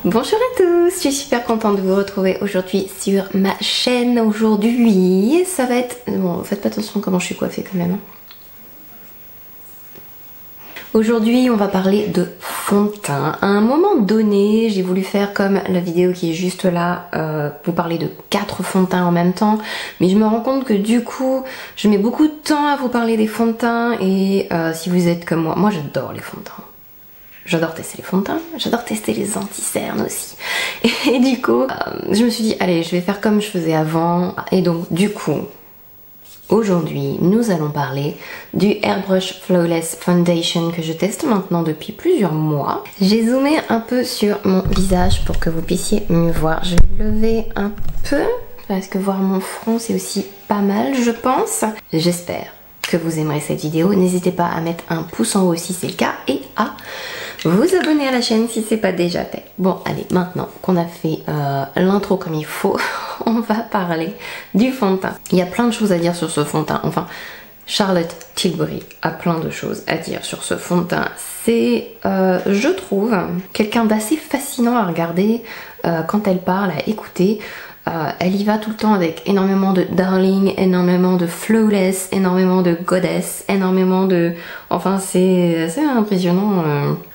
Bonjour à tous, je suis super contente de vous retrouver aujourd'hui sur ma chaîne. Aujourd'hui, ça va être... Bon, faites pas attention à comment je suis coiffée quand même. Aujourd'hui, on va parler de fond de teint. À un moment donné, j'ai voulu faire comme la vidéo qui est juste là, vous parler de 4 fonds de teint en même temps. Mais je me rends compte que du coup, je mets beaucoup de temps à vous parler des fonds de teint. Et si vous êtes comme moi j'adore les fonds de teint. J'adore tester les fonds de teint, j'adore tester les anti-cernes aussi. Et du coup, je me suis dit, allez, je vais faire comme je faisais avant. Et donc, du coup, aujourd'hui, nous allons parler du Airbrush Flawless Foundation que je teste maintenant depuis plusieurs mois. J'ai zoomé un peu sur mon visage pour que vous puissiez mieux voir. Je vais lever un peu, parce que voir mon front, c'est aussi pas mal, je pense. J'espère que vous aimerez cette vidéo. N'hésitez pas à mettre un pouce en haut si c'est le cas et à vous abonner à la chaîne si c'est pas déjà fait. Bon, allez, maintenant qu'on a fait l'intro comme il faut, on va parler du fond de teint. Il y a plein de choses à dire sur ce fond de teint. Enfin, Charlotte Tilbury a plein de choses à dire sur ce fond de teint. C'est, je trouve, quelqu'un d'assez fascinant à regarder quand elle parle, à écouter. Elle y va tout le temps avec énormément de darling, énormément de flawless, énormément de goddess, énormément de... Enfin, c'est assez impressionnant.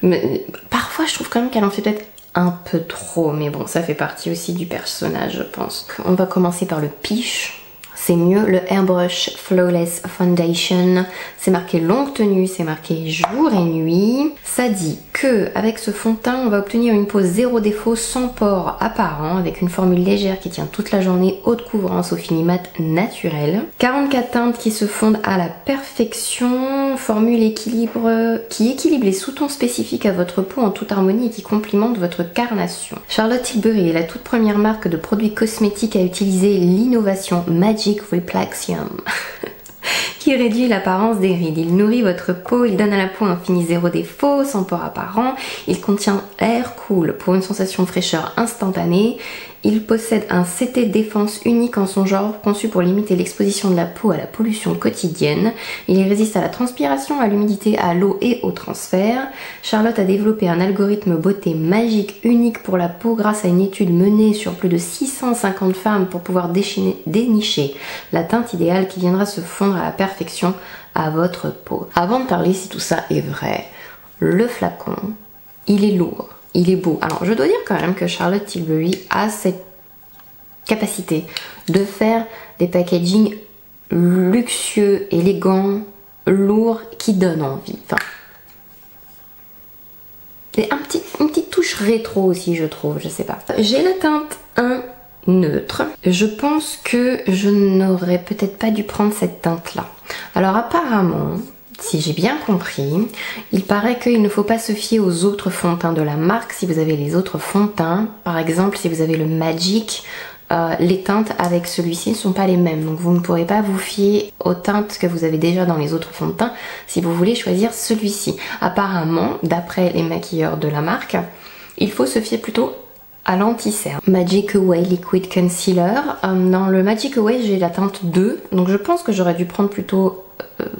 Mais parfois, je trouve quand même qu'elle en fait peut-être un peu trop. Mais bon, ça fait partie aussi du personnage, je pense. On va commencer par le peach. C'est mieux, le Airbrush Flawless Foundation. C'est marqué longue tenue, c'est marqué jour et nuit. Ça dit que avec ce fond de teint, on va obtenir une peau zéro défaut, sans pores apparent, avec une formule légère qui tient toute la journée, haute couvrance au fini mat naturel. 44 teintes qui se fondent à la perfection, formule qui équilibre les sous-tons spécifiques à votre peau en toute harmonie et qui complimente votre carnation. Charlotte Tilbury est la toute première marque de produits cosmétiques à utiliser l'innovation Magic Replaxium qui réduit l'apparence des rides. Il nourrit votre peau, il donne à la peau un fini zéro défaut, sans pores apparent. Il contient air cool pour une sensation de fraîcheur instantanée. Il possède un CT défense unique en son genre, conçu pour limiter l'exposition de la peau à la pollution quotidienne. Il résiste à la transpiration, à l'humidité, à l'eau et au transfert. Charlotte a développé un algorithme beauté magique unique pour la peau grâce à une étude menée sur plus de 650 femmes pour pouvoir dénicher la teinte idéale qui viendra se fondre à la perfection à votre peau. Avant de parler si tout ça est vrai, le flacon, il est lourd. Il est beau. Alors, je dois dire quand même que Charlotte Tilbury a cette capacité de faire des packagings luxueux, élégants, lourds, qui donnent envie. Enfin, et une petite touche rétro aussi, je trouve, je sais pas. J'ai la teinte 1 neutre. Je pense que je n'aurais peut-être pas dû prendre cette teinte-là. Alors, apparemment... Si j'ai bien compris, il paraît qu'il ne faut pas se fier aux autres fonds de teint de la marque si vous avez les autres fonds de teint. Par exemple, si vous avez le Magic, les teintes avec celui-ci ne sont pas les mêmes. Donc vous ne pourrez pas vous fier aux teintes que vous avez déjà dans les autres fonds de teint si vous voulez choisir celui-ci. Apparemment, d'après les maquilleurs de la marque, il faut se fier plutôt à l'anti-cerne. Magic Away Liquid Concealer. Dans le Magic Away, j'ai la teinte 2. Donc je pense que j'aurais dû prendre plutôt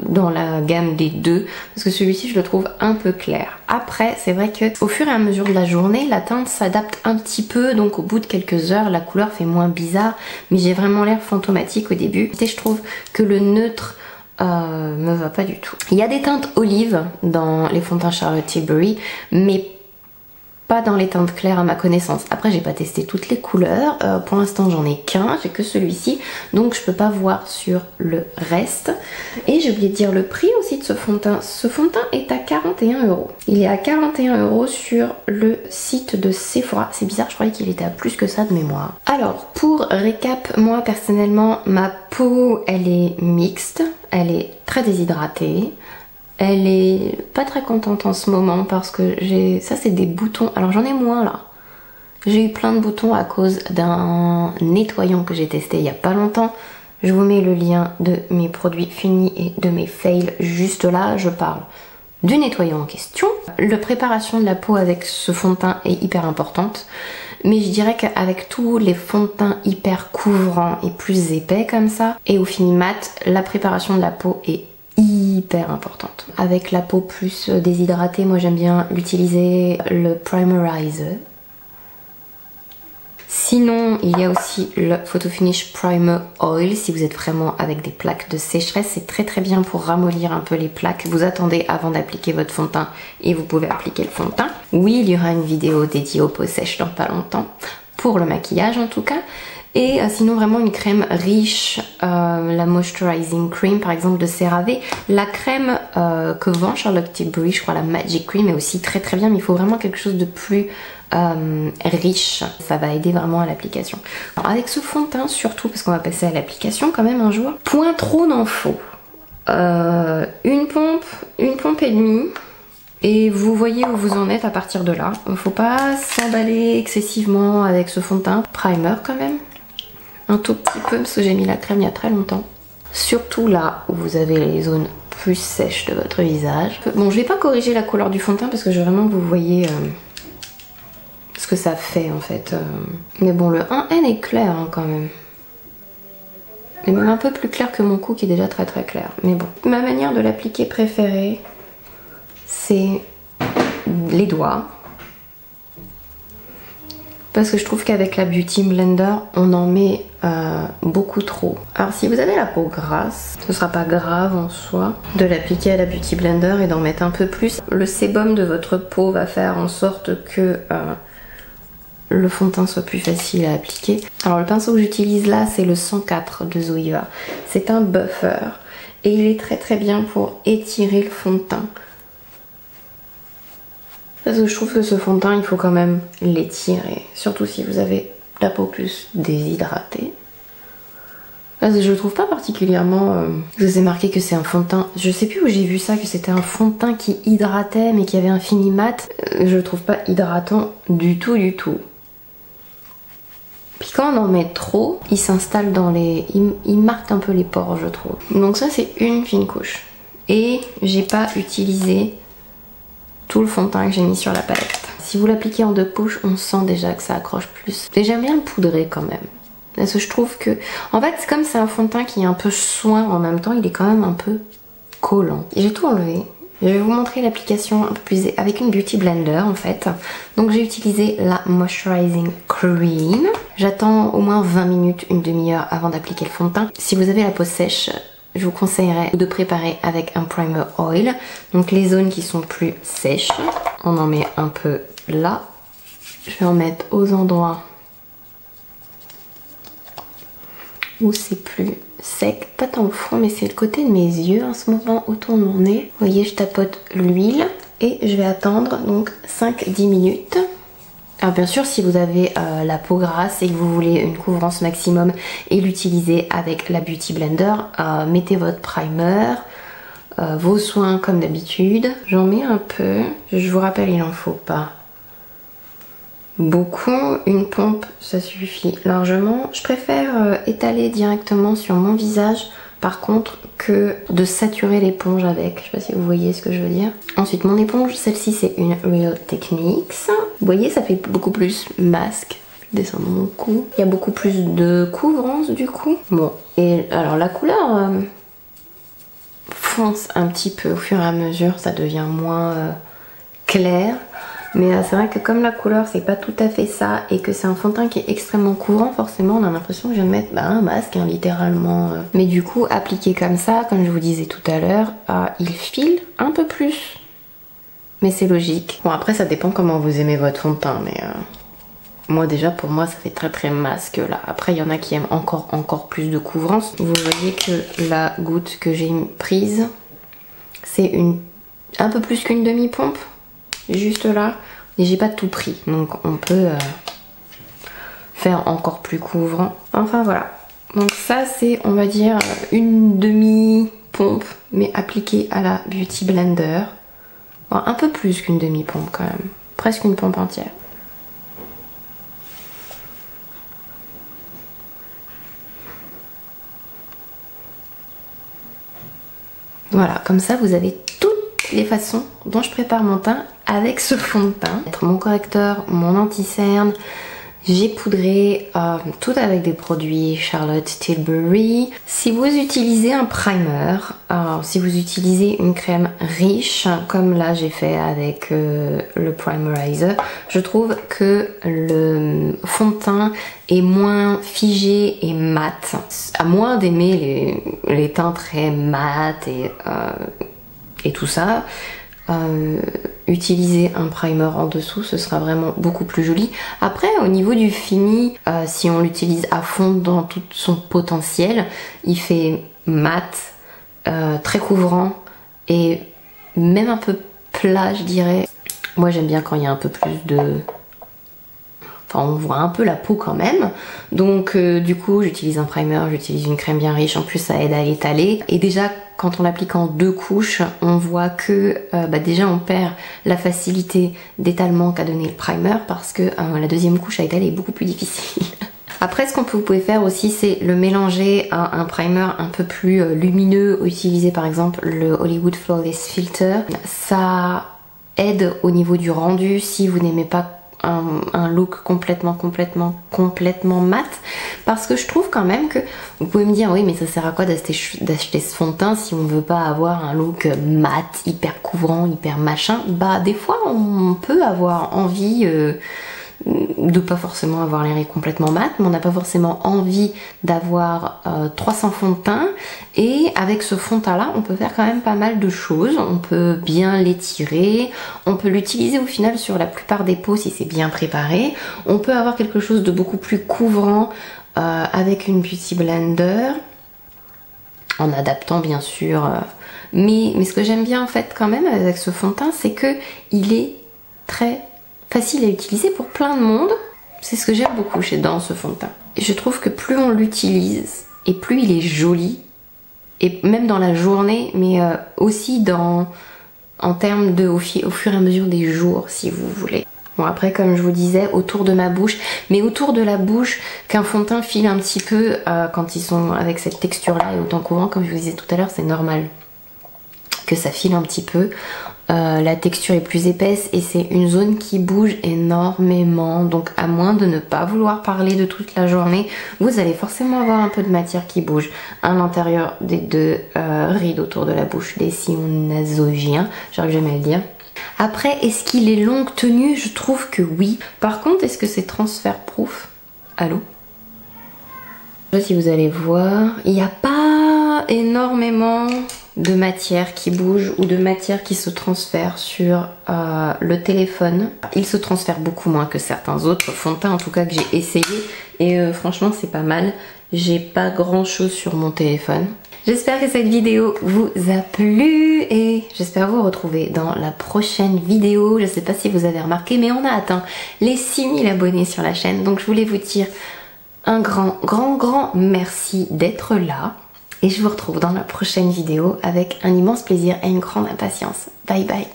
dans la gamme des deux parce que celui-ci je le trouve un peu clair. Après c'est vrai que au fur et à mesure de la journée la teinte s'adapte un petit peu, donc au bout de quelques heures la couleur fait moins bizarre, mais j'ai vraiment l'air fantomatique au début et je trouve que le neutre me va pas du tout. Il y a des teintes olives dans les fonds de teint Charlotte Tilbury, mais pas dans les teintes claires à ma connaissance. Après j'ai pas testé toutes les couleurs, pour l'instant j'en ai qu'un, j'ai que celui-ci, donc je peux pas voir sur le reste. Et j'ai oublié de dire le prix aussi de ce fond de teint. Ce fond de teint est à 41 €. Il est à 41 € sur le site de Sephora. C'est bizarre, je croyais qu'il était à plus que ça de mémoire. Alors pour récap, moi personnellement ma peau elle est mixte, elle est très déshydratée. Elle est pas très contente en ce moment parce que j'ai... Ça c'est des boutons, alors j'en ai moins là. J'ai eu plein de boutons à cause d'un nettoyant que j'ai testé il y a pas longtemps. Je vous mets le lien de mes produits finis et de mes fails juste là. Je parle du nettoyant en question. La préparation de la peau avec ce fond de teint est hyper importante. Mais je dirais qu'avec tous les fonds de teint hyper couvrants et plus épais comme ça, et au fini mat, la préparation de la peau est hyper importante. Avec la peau plus déshydratée, moi j'aime bien l'utiliser le Primerizer. Sinon, il y a aussi le Photo Finish Primer Oil. Si vous êtes vraiment avec des plaques de sécheresse, c'est très bien pour ramollir un peu les plaques. Vous attendez avant d'appliquer votre fond de teint et vous pouvez appliquer le fond de teint. Oui, il y aura une vidéo dédiée aux peaux sèches dans pas longtemps, pour le maquillage en tout cas. Et sinon vraiment une crème riche, la Moisturizing Cream par exemple de CeraVe. La crème que vend Charlotte Tilbury, je crois la Magic Cream, est aussi très bien, mais il faut vraiment quelque chose de plus riche. Ça va aider vraiment à l'application. Avec ce fond de teint surtout, parce qu'on va passer à l'application quand même un jour, point trop n'en faut. Une pompe et demie. Et vous voyez où vous en êtes à partir de là. Il ne faut pas s'emballer excessivement avec ce fond de teint. Primer quand même. Un tout petit peu parce que j'ai mis la crème il y a très longtemps. Surtout là où vous avez les zones plus sèches de votre visage. Bon, je vais pas corriger la couleur du fond de teint parce que je veux vraiment que vous voyez ce que ça fait en fait. Mais bon, le 1N est clair hein, quand même. Et même un peu plus clair que mon cou qui est déjà très clair. Mais bon. Ma manière de l'appliquer préférée, c'est les doigts. Parce que je trouve qu'avec la Beauty Blender, on en met beaucoup trop. Alors si vous avez la peau grasse, ce sera pas grave en soi de l'appliquer à la Beauty Blender et d'en mettre un peu plus. Le sébum de votre peau va faire en sorte que le fond de teint soit plus facile à appliquer. Alors le pinceau que j'utilise là, c'est le 104 de Zoeva. C'est un buffer et il est très bien pour étirer le fond de teint. Parce que je trouve que ce fond de teint, il faut quand même l'étirer. Surtout si vous avez la peau plus déshydratée. Parce que je le trouve pas particulièrement... Je vous ai marqué que c'est un fond de teint... Je sais plus où j'ai vu ça, que c'était un fond de teint qui hydratait mais qui avait un fini mat. Je le trouve pas hydratant du tout. Puis quand on en met trop, il s'installe dans les... Il marque un peu les pores, je trouve. Donc ça, c'est une fine couche. Et j'ai pas utilisé tout le fond de teint que j'ai mis sur la palette. Si vous l'appliquez en 2 couches, on sent déjà que ça accroche plus. Et j'aime bien le poudrer quand même. Parce que je trouve que... En fait, comme c'est un fond de teint qui est un peu soin en même temps, il est quand même un peu collant. J'ai tout enlevé. Je vais vous montrer l'application un peu plus avec une Beauty Blender en fait. Donc j'ai utilisé la Moisturizing Cream. J'attends au moins 20 minutes, une demi-heure avant d'appliquer le fond de teint. Si vous avez la peau sèche, je vous conseillerais de préparer avec un primer oil. Donc les zones qui sont plus sèches, on en met un peu là. Je vais en mettre aux endroits où c'est plus sec. Pas tant au fond, mais c'est le côté de mes yeux en ce moment, autour de mon nez. Vous voyez, je tapote l'huile et je vais attendre donc 5-10 minutes. Alors bien sûr, si vous avez la peau grasse et que vous voulez une couvrance maximum et l'utiliser avec la Beauty Blender, mettez votre primer, vos soins comme d'habitude. J'en mets un peu, je vous rappelle, il n'en faut pas beaucoup. Une pompe, ça suffit largement. Je préfère étaler directement sur mon visage par contre que de saturer l'éponge avec. Je sais pas si vous voyez ce que je veux dire. Ensuite mon éponge, celle-ci c'est une Real Techniques. Vous voyez, ça fait beaucoup plus masque. Je descends dans mon cou. Il y a beaucoup plus de couvrance du coup. Bon, et alors la couleur fonce un petit peu au fur et à mesure, ça devient moins clair. Mais c'est vrai que comme la couleur c'est pas tout à fait ça et que c'est un fond de teint qui est extrêmement couvrant, forcément on a l'impression que je viens de mettre un masque hein, littéralement. Mais du coup appliqué comme ça, comme je vous disais tout à l'heure, il file un peu plus. Mais c'est logique. Bon après ça dépend comment vous aimez votre fond de teint, mais moi déjà pour moi ça fait très masque là. Après il y en a qui aiment encore plus de couvrance. Vous voyez que la goutte que j'ai prise, c'est un peu plus qu'une demi-pompe. Juste là, et j'ai pas tout pris, donc on peut faire encore plus couvrant. Enfin voilà, donc ça c'est on va dire une demi-pompe mais appliquée à la Beauty Blender. Bon, un peu plus qu'une demi-pompe quand même, presque une pompe entière. Voilà, comme ça vous avez toutes les façons dont je prépare mon teint avec ce fond de teint. Mon correcteur, mon anti-cerne J'ai poudré tout avec des produits Charlotte Tilbury. Si vous utilisez un primer, si vous utilisez une crème riche, comme là j'ai fait avec le Primerizer, je trouve que le fond de teint est moins figé et mat. À moins d'aimer les teints très mat et tout ça, utiliser un primer en dessous, ce sera vraiment beaucoup plus joli. Après, au niveau du fini, si on l'utilise à fond dans tout son potentiel, il fait mat, très couvrant et même un peu plat, je dirais. Moi j'aime bien quand il y a un peu plus de... Enfin, on voit un peu la peau quand même. Donc du coup, j'utilise un primer, j'utilise une crème bien riche. En plus, ça aide à étaler. Et déjà, quand on l'applique en 2 couches, on voit que déjà on perd la facilité d'étalement qu'a donné le primer parce que la deuxième couche à étaler est beaucoup plus difficile. Après, ce que vous pouvez faire aussi, c'est le mélanger à un primer un peu plus lumineux. Utiliser par exemple le Hollywood Flawless Filter. Ça aide au niveau du rendu si vous n'aimez pas un look complètement mat, parce que je trouve quand même que vous pouvez me dire oui, mais ça sert à quoi d'acheter ce fond de teint si on veut pas avoir un look mat, hyper couvrant, hyper machin. Bah des fois on peut avoir envie de pas forcément avoir l'air complètement mat, mais on n'a pas forcément envie d'avoir 300 fonds de teint, et avec ce fond de teint là on peut faire quand même pas mal de choses. On peut bien l'étirer, on peut l'utiliser au final sur la plupart des peaux si c'est bien préparé. On peut avoir quelque chose de beaucoup plus couvrant avec une beauty blender, en adaptant bien sûr, mais ce que j'aime bien en fait quand même avec ce fond de teint, c'est que il est très facile à utiliser pour plein de monde. C'est ce que j'aime beaucoup dans ce fond de teint. Et je trouve que plus on l'utilise et plus il est joli, et même dans la journée, mais aussi en termes de au fur et à mesure des jours, si vous voulez. Bon, après, comme je vous disais, autour de ma bouche, mais autour de la bouche, qu'un fond de teint file un petit peu quand ils sont avec cette texture là et autant couvrant, comme je vous disais tout à l'heure, c'est normal que ça file un petit peu. La texture est plus épaisse et c'est une zone qui bouge énormément, donc à moins de ne pas vouloir parler de toute la journée, vous allez forcément avoir un peu de matière qui bouge à l'intérieur des 2 rides autour de la bouche, des sillons nasogéens, j'aurais jamais à le dire. Après, est-ce qu'il est longue tenue? Je trouve que oui. Par contre, est-ce que c'est transfert proof? Allô? Je sais pas si vous allez voir, il n'y a pas énormément de matière qui bouge ou de matière qui se transfère sur le téléphone. Il se transfère beaucoup moins que certains autres fonds de teint en tout cas que j'ai essayé, et franchement c'est pas mal. J'ai pas grand chose sur mon téléphone. J'espère que cette vidéo vous a plu et j'espère vous retrouver dans la prochaine vidéo. Je sais pas si vous avez remarqué, mais on a atteint les 6000 abonnés sur la chaîne, donc je voulais vous dire un grand merci d'être là. Et je vous retrouve dans la prochaine vidéo avec un immense plaisir et une grande impatience. Bye bye.